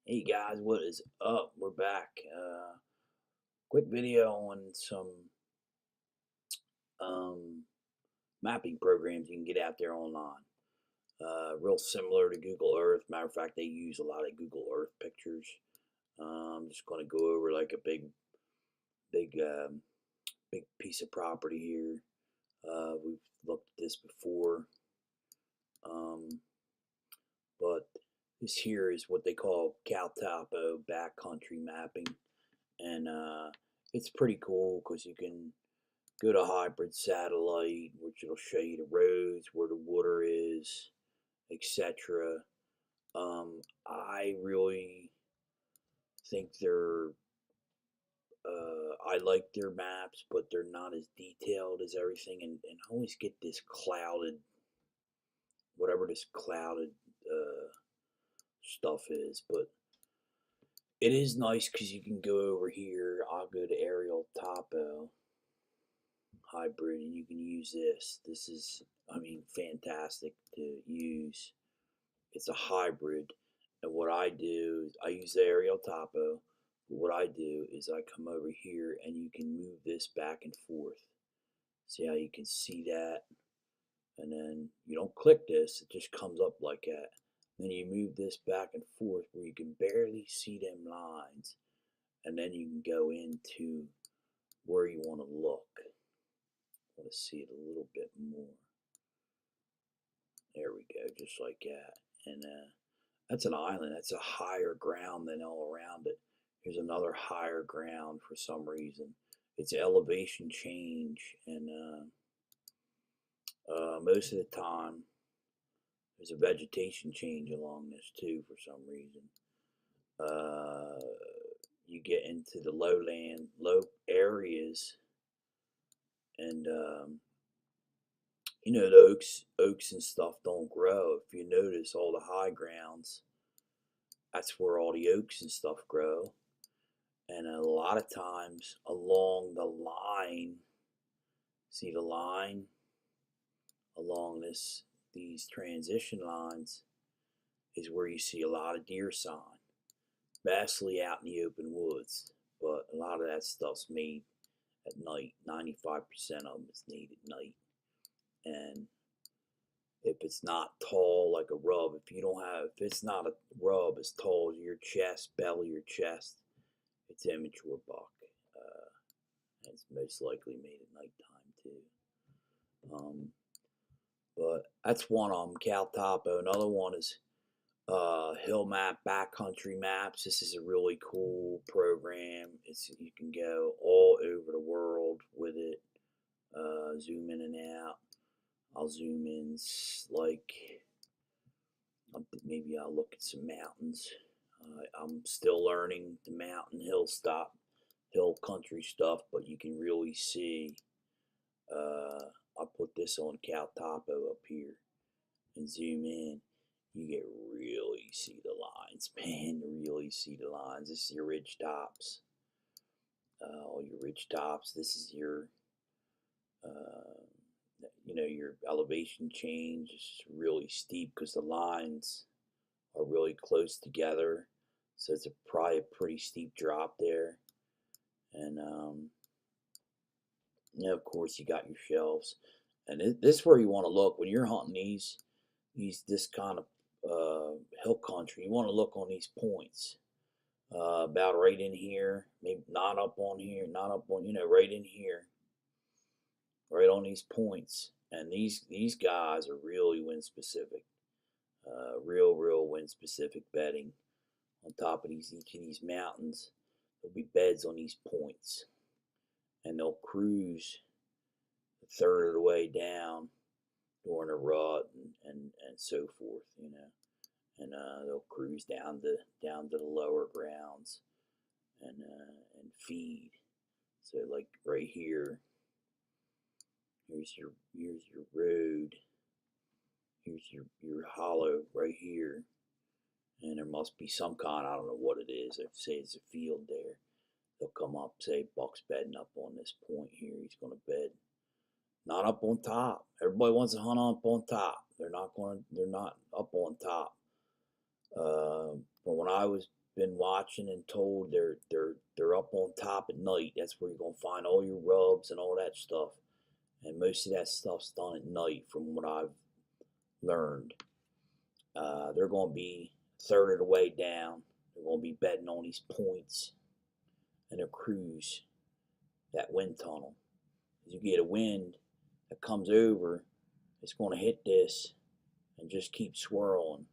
Hey guys, what is up? We're back. Quick video on some um, mapping programs you can get out there online. Real similar to Google Earth. Matter of fact, they use a lot of Google Earth pictures. I'm just going to go over like a big, big piece of property here. We've looked at this before, um, but this here is what they call CalTopo backcountry mapping, and it's pretty cool because you can go to hybrid satellite, which it'll show you the roads, where the water is, etc. I really think I like their maps, but they're not as detailed as everything, and I always get this clouded, whatever this clouded stuff is. But it is nice because you can go over here. I'll go to Aerial Topo hybrid, and you can use this. This is, I mean, fantastic to use. It's a hybrid, and what I do is I use the Aerial Topo. But what I do is I come over here, and you can move this back and forth. See how you can see that? And then you don't click this; it just comes up like that. Then you move this back and forth where you can barely see them lines, and then you can go into where you want to look. I want to see it a little bit more. There we go, just like that. And that's an island. That's a higher ground than all around it. Here's another higher ground for some reason. It's elevation change, and most of the time there's a vegetation change along this too for some reason. Uh, you get into the lowland, low areas, and the oaks and stuff don't grow. If you notice, all the high grounds, that's where all the oaks and stuff grow. And a lot of times along the line, see the line along these transition lines is where you see a lot of deer sign, vastly out in the open woods. But a lot of that stuff's made at night. 95% of them is made at night. And if it's not tall like a rub, if it's not a rub as tall as your chest, belly or chest, it's immature buck. It's most likely made at nighttime too. But that's one of them, Cal Topo. Another one is Hill Map Backcountry Maps. This is a really cool program. You can go all over the world with it. Zoom in and out. I'll zoom in like maybe I'll look at some mountains. I'm still learning the mountain hill country stuff, but you can really see. I'll put this on Cal Topo up here and zoom in. You get really see the lines, man. Really see the lines. This is your ridge tops. All your ridge tops. This is uh, your elevation change is really steep because the lines are really close together. So it's probably a pretty steep drop there. And of course, you got your shelves. And this is where you want to look when you're hunting this kind of hill country. You want to look on these points, about right in here, maybe not up on here, not up on, right in here, right on these points. And these guys are really wind specific, real wind specific bedding on top of each of these mountains. There'll be beds on these points, and they'll cruise a third of the way down during a rut and so forth. And they'll cruise down to the lower grounds and feed. So like right here, here's your road. Here's your hollow right here, and there must be some kind. I don't know what it is. If say it's a field there, they'll come up. Say Buck's bedding up on this point here. He's going to bed not up on top. Everybody wants to hunt up on top. They're not up on top. But when I was been watching and told they're up on top at night. That's where you're gonna find all your rubs and all that stuff. And most of that stuff's done at night, from what I've learned. They're gonna be a third of the way down. They're gonna be betting on these points and a cruise that wind tunnel. As you get a wind that comes over, it's gonna hit this and just keep swirling,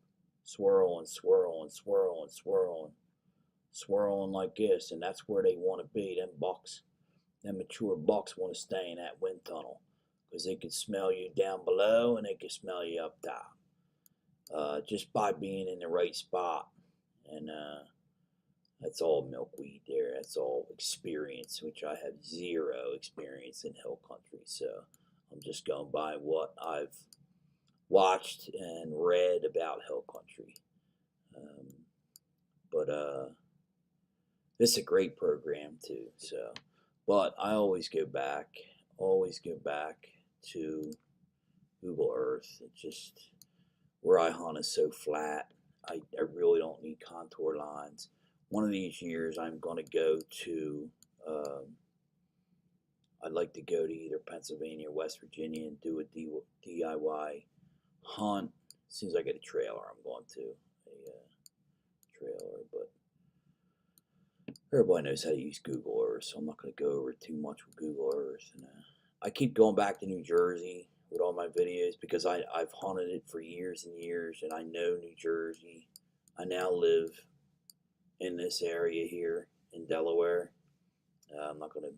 swirling, swirling, swirling, swirling, swirling like this. And that's where they want to be. Them bucks, them mature bucks want to stay in that wind tunnel because they can smell you down below and they can smell you up top, just by being in the right spot. And that's all milkweed there. That's all experience, which I have zero experience in hill country. So I'm just going by what I've watched and read about hill country. But this is a great program too. So, but I always go back to Google Earth. It's just where I hunt is so flat. I really don't need contour lines. One of these years, I'm going to go to. I'd like to go to either Pennsylvania or West Virginia and do a DIY hunt. As soon as I get a trailer, I'm going to a trailer. But everybody knows how to use Google Earth, so I'm not going to go over too much with Google Earth. And I keep going back to New Jersey with all my videos because I've hunted it for years and years, and I know New Jersey. I now live in this area here in Delaware. I'm not going to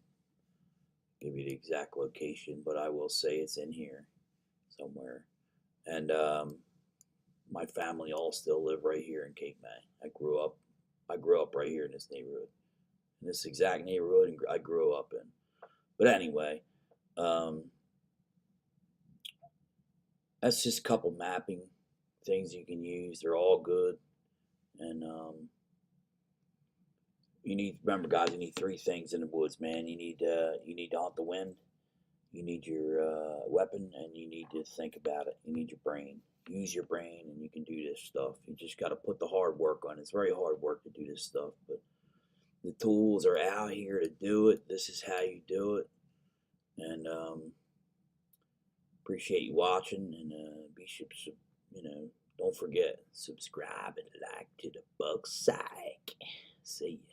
give you the exact location, but I will say it's in here somewhere. And my family all still live right here in Cape May. I grew up right here in this neighborhood, in this exact neighborhood I grew up in. But anyway, that's just a couple mapping things you can use. They're all good. And you need, remember guys, you need three things in the woods, man. You need to hunt the wind, you need your weapon, and you need to think about it. You need your brain. Use your brain and you can do this stuff. You just got to put the hard work on. It's very hard work to do this stuff, but the tools are out here to do it. This is how you do it. And appreciate you watching, and be sure, don't forget, subscribe and like to the Buck Psych. See ya.